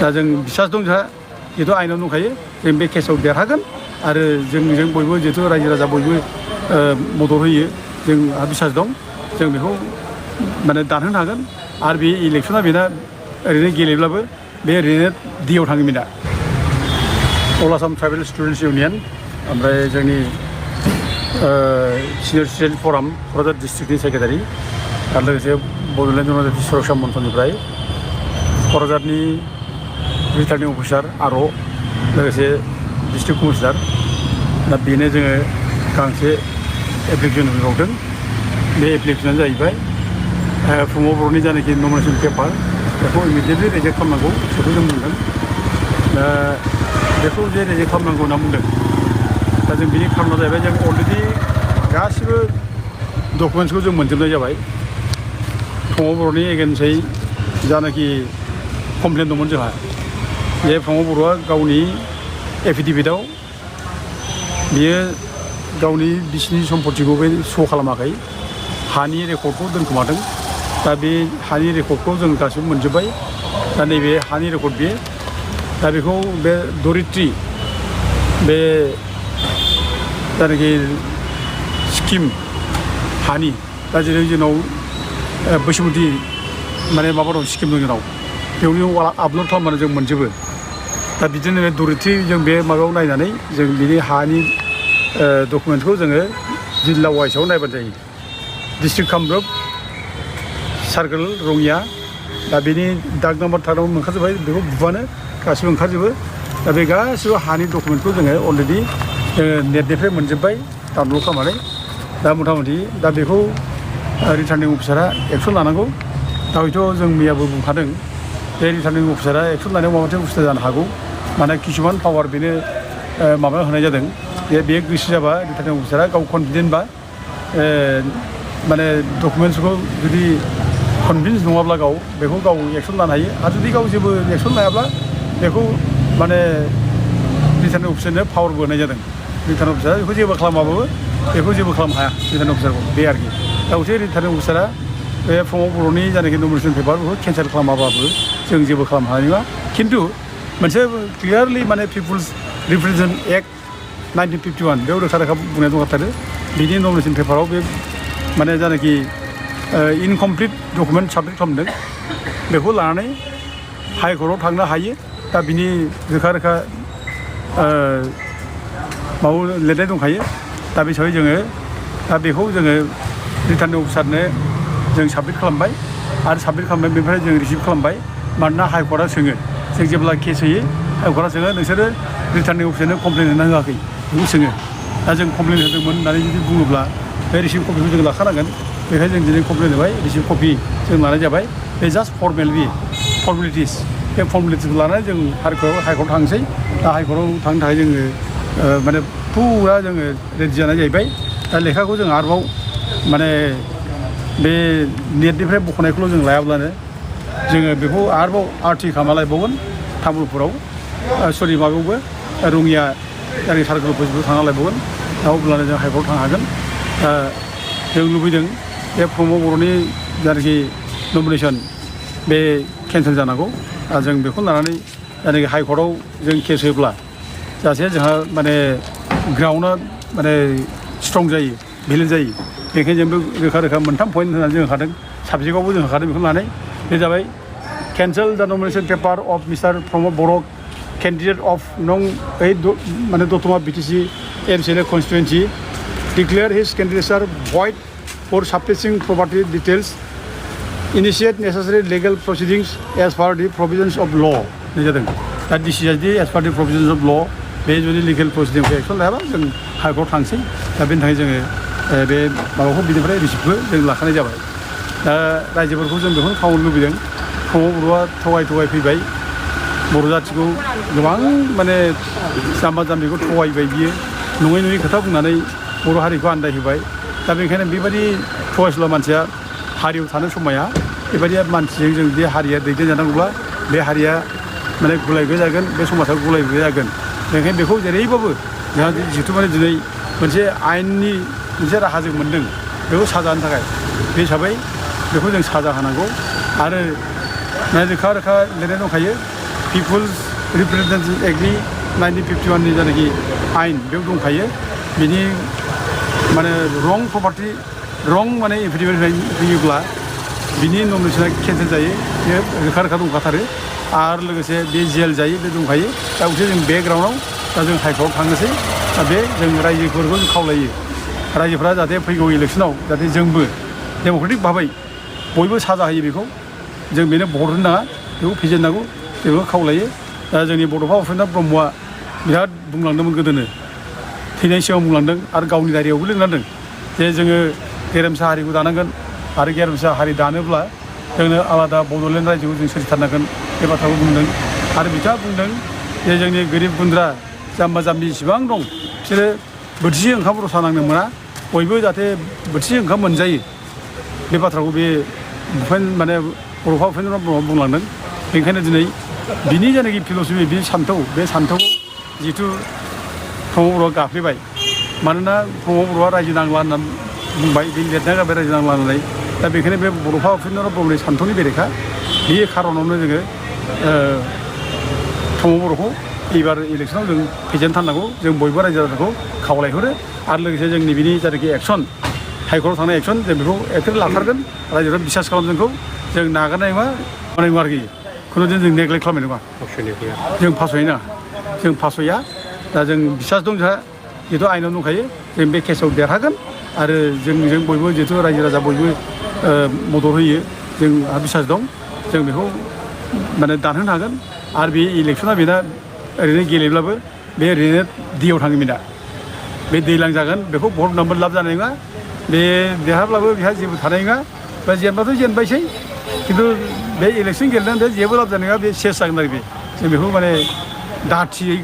दा जों बिसास दं जोंहा जिहेतु आयेनाव दंखायो जों बे केसाव देरहागोन आरो जों बयबो जिहेतु रायजो राजा बयबो मदद होयो जोंहा बिसास दं जों बेखौ माने दानहोनो हागोन आरो बे इलेक्सना बेना ओरैनो गेलेब्लाबो बे ओरैनो दैयाव थाङो बेना अल आसाम ट्राइबेल स्टुडेन्टस इउनियन ओमफ्राय जोंनि सिनियर सिटिजेन फराम क'क्राझार डिस्ट्रिक्टनि सेक्रेटारि आरो लोगोसे बड'लेण्ड जनजाति सुरक्षा मन्थ्रनिफ्राय क'क्राझारनि रिटार्निं अफिसार आर' लोगोसे डिस्ट्रिक्ट कमिशनार दा बेनो जोङो गांसे एप्लिकेसन होबावदों बे एप्लिकेसनानो जाहैबाय प्रमद बर'नि जायनाखि नमिनेसन पेपार बेखौ इमिडियेटलि रिजेक्ट खालामनांगौ बेखौ जों बुंदों दा बेखौ जे रिजेक्ट खालामनांगौ होनना बुंदों दा जों बिनि खारना जाहैबाय जों अलरेडि गासिबो डकुमेन्ट्सखौ जों मोनजोबनाय जाबाय प्रमद बर'नि एगेन्स्टै जानाखि कमप्लेन दंमोन जोंहा बे प्रमद बर'आ गावनि एफिडेभिटआव बियो गावनि बिसिनि सम्पतिखौ बे श' खालामाखै हानि रेकर्डखौ दोनखोमादों दा बे हानि रेकर्डखौ जों गासिबो मोनजोब्बाय दा नैबे हानि रेकर्ड बेयो दा बेखौ बे धरित्रि बे जायनाखि स्किम हानि दा जेरै जोंनाव बैसोमुथि माने माबा दं स्किम दं जोंनाव बेयाव आपल'ड खालामबानो जों मोनजोबो दा बिदिनो बे धरित्रि जों बे माबायाव नायनानै जों बिनि हानि डकुमेन्टखौ जोङो जिल्ला वाइसआव नायबानो जायो डिस्ट्रिक्ट कामरुप सार्कोल रङिया दा बेनि दाग नाम्बार थार्ड नाम्बार ओंखारजोब्बाय बेखौ बुबानो गासिबो ओंखारजोबो दा बे गासिबो हानि डकुमेन्टखौ जोङो अलरेडि नेटनिफ्राय मोनजोब्बाय डाउनलड खालामनानै दा मथा मथि दा बेखौ रिटार्निं अफिसारा एक्सन लानांगौ दा हयथ' जों मैयाबो बुंखादों बे रिटार्निं अफिसारा एक्सन लानायाव माबा मोनसे उसुबिदा जानो हागौ माने किसुमान पावार बेनो माबायाव होनाय जादों बे गोसो जाबा रिटार्निं अफिसारा गाव कनफिडेन्टबा माने डकुमेन्टसखौ जुदि कनभिन्स नङाब्ला बेखौ गाव एक्सन लानो हायो आरो जुदि गाव जेबो एक्सन लायाब्ला बेखौ माने रिटार्निं अफिसारनो पावारबो होनाय जादों रिटार्निं अफिसारा बेखौ जेबो खालामाबाबो बेखौ जेबो खालामनो हाया रिटार्निं अफिसारखौ बे आरोखि दा हयथ' रिटार्निं अफिसारा बे प्रमद बर'नि जायनाखि नमिनेसन पेपार बेखौ केन्सेल खालामाबाबो जों जेबो खालामनो हानाय नङा खिन्थु मोनसे क्लियारलि माने पिपुल्स रिप्रेजेन्ट एक्ट 1951 बेयाव रोखा रोखा बुंनाय दंखाथारो बिनि नमिनेसन पेपाराव बे माने जायनाखि इनकमप्लिट डकुमेन्ट साबमिट खालामदों बेखौ लानानै हाइकर्टआव थांनो हायो दा बिनि रोखा रोखा माबा लिरनाय दंखायो दा बे हिसाबै जोङो दा बेखौ जोङो रिटार्निं अफिसारनो जों साबमिट खालामबाय आरो साबमिट खालामबाय बेनिफ्राय जों रिसिभ खालामबाय मानोना हाइकर्टआ सोङो जों जेब्ला केस होयो हाइकर्टआ सोङो नोंसोरो रिटार्निं अफिसारनो कमप्लेन होना होआखै बेखौ सोङो दा जों कमप्लेन होदोंमोन होननानै जुदि बुङोब्ला बे रिसिभ कपिखौ जों लाखानांगोन बेखायनो जों दिनै कमप्लेन होबाय रिसिभ कपि जों लानाय जाबाय बे जास्ट फर्मेलिटिस बे फर्मेलिटिसखौ लानानै जों हाइकर्टआव थांसै दा हाइकर्टआव थांनो थाखाय जोङो माने फुरा जोङो रेडि जानाय जाहैबाय दा लेखाखौ जों आरोबाव माने बे नेटनिफ्राय बख'नायखौल' जों लायाब्लानो जोङो बेखौ आरोबाव आरटि खालामना लायबावगोन तामुलपुराव सरि माबायावबो रङिया गारि सार्कोल अफिसबो थांना लायबावगोन दा अब्लानो जों हाइकर्टआव थांनो हागोन दा जों लुबैदों बे प्रमद बर'नि जायनाखि नमिनेसन बे केन्सेल जानांगौ दा जों बेखौ लानानै जायनाखि हाइकर्टआव जों केस होयोब्ला जाहाथे जोंहा माने ग्राउन्डआ माने स्ट्रं जायो भेलिड जायो बेखायनो जोंबो रोखा रोखा मोनथाम पइन्ट होनानै जों होखादों साबजेक्टआवबो जों होखादों बेखौ लानानै बे जाबाय cancel the nomination paper of mister Pramod Boro' candidate of नं 8 माने दतमा बिटिसि MCLA constituency declare his candidature void for suppressing property details, initiate necessary legal proceedings as per the provisions of law. That this is as per the provisions of law. Based on the legal proceedings action लायाबा जों हाइकर्टआव थांसै दा बेनि थाखाय जोङो बे माबाखौ बिनिफ्राय रिसिप्टखौ जों लाखानाय जाबाय दा रायजोफोरखौ जों बेखौनो खावनो लुबैदों प्रमद बर'आ थगाय फैबाय बर' जाथिखौ गोबां माने जाम्बा जाम्बिखौ थगायबाय बियो नङै खोथा बुंनानै बर' हारिखौ आन्दायहोबाय दा बेनिखायनो बेबायदि थगायसुला मानसिया हारियाव थानो समाया बेबायदि मानसिजों जों बे हारिया दैदेनजानांगौब्ला बे हारिया माने गुलाय-गुजाय जागोन बे समाजाव गुलाय-गुजाय जागोन बेनिखायनो बेखौ जेरैबाबो जोंहा जिहेथु माने दिनै मोनसे आयेननि मोनसे राहा जों मोन्दों बेखौ साजा होनो थाखाय बे हिसाबै बेखौ जों साजा होनांगौ आरो रोखा लिरनाय दंखायो पिपुल्स रिप्रेजेन्टेटिभ एक्टनि 1951नि जायनाखि आयेन बेयाव दंखायो बिनि माने रं प्रपार्टि रं माने एफिडेभिट होयोब्ला बिनि नमिनेसना केन्सेल जायो बे रोखा रोखा दंखाथारो आरो लोगोसे बे जेल जायो बे दंखायो दा बिसोर जों बेकग्राउन्डआव दा जों हाइकर्टआव थांनोसै दा बे जों रायजोफोरखौ जों खावलायो रायजोफ्रा जाहाथे फैगौ इलेक्सनाव जाहाथे जोंबो डेम'क्रेटिक भाबै बयबो साजा होयो बेखौ जों बेनो भट होनो नाङा बेखौ फेजेननांगौ बेखौ खावलायो दा जोंनि बड'फा उपेन्द्र ब्रह्मआ बिराद बुंलांदोंमोन गोदोनो थैनायनि सिगां बुंलांदों आरो गावनि डायरियावबो लिरलांदों जे जोङो गेरेमसा हारिखौ दानांगोन आरो गेरेमसा हारि दानोब्ला जोंनो आलादा बड'लेण्ड रायजोखौ जों सोरजिथारनांगोन बे बाथ्राखौ बुंदों आरो बिथाङा बुंदों जे जोंनि गोरिब गुन्द्रा जाम्बा जाम्बि जेसेबां दं बिसोरो बोथिसे ओंखाम रसा नांनो मोना बयबो जाहाथे बोथिसे ओंखाम मोनजायो बे बाथ्राखौ बे माने बड'फा उपेन्द्र ब्रह्मआ बुंलांदों बेनिखायनो दिनै बिनि जायनाखि फिल'सफि बे सान्थौ जिहेथु प्रमद बर'आ गाफ्लेबाय मानोना प्रमद बर'आ रायजो नांला होनना बुंबाय बे लिरनाया जाबाय रायजो नांला होननानै दा बेखायनो बे बड'फा उपेन्द्र ब्रह्मनि सान्थौनि बेरेखा बे खार'नावनो जोङो प्रमद बर'खौ एबार इलेक्सनाव जों फेजेनथारनांगौ जों बयबो रायजो राजाखौ खावलायहरो आरो लोगोसे जोंनि बिनि जायनाखि एक्सन हाइकर्टआव थांनाय एक्सन जों बेखौ एक्टिभ लाथारगोन रायजोफ्रा बिसास खालाम जोंखौ जों नागारनाय नङा मावनाय नङा आरोखि खुनु दिन जों नेग्लेक्ट खालामनाय नङा जों फासयनो नाङा जों फासया दा जों बिसास दं जोंहा जिहेथु आयेनाव दंखायो जों बे केसाव देरहागोन आरो जों बयबो जिहेथु रायजो राजा बयबो मदद होयो जोंहा बिसास दं जों बेखौ माने दानहोनो हागोन आरो बे इलेक्सना बेना ओरैनो गेलेब्लाबो बे ओरैनो दैयाव थाङो बेना बे दैलां जागोन बेखौ भट होनानैबो लाब जानाय नङा बे देरहाब्लाबो बेहा जेबो थानाय नङा बा जेनबाथ' जेनबायसै खिन्थु बे इलेक्सन गेलेनानै जेबो लाब जानाय नङा बे सेस जागोन आरो बे जों बेखौ माने दाथियै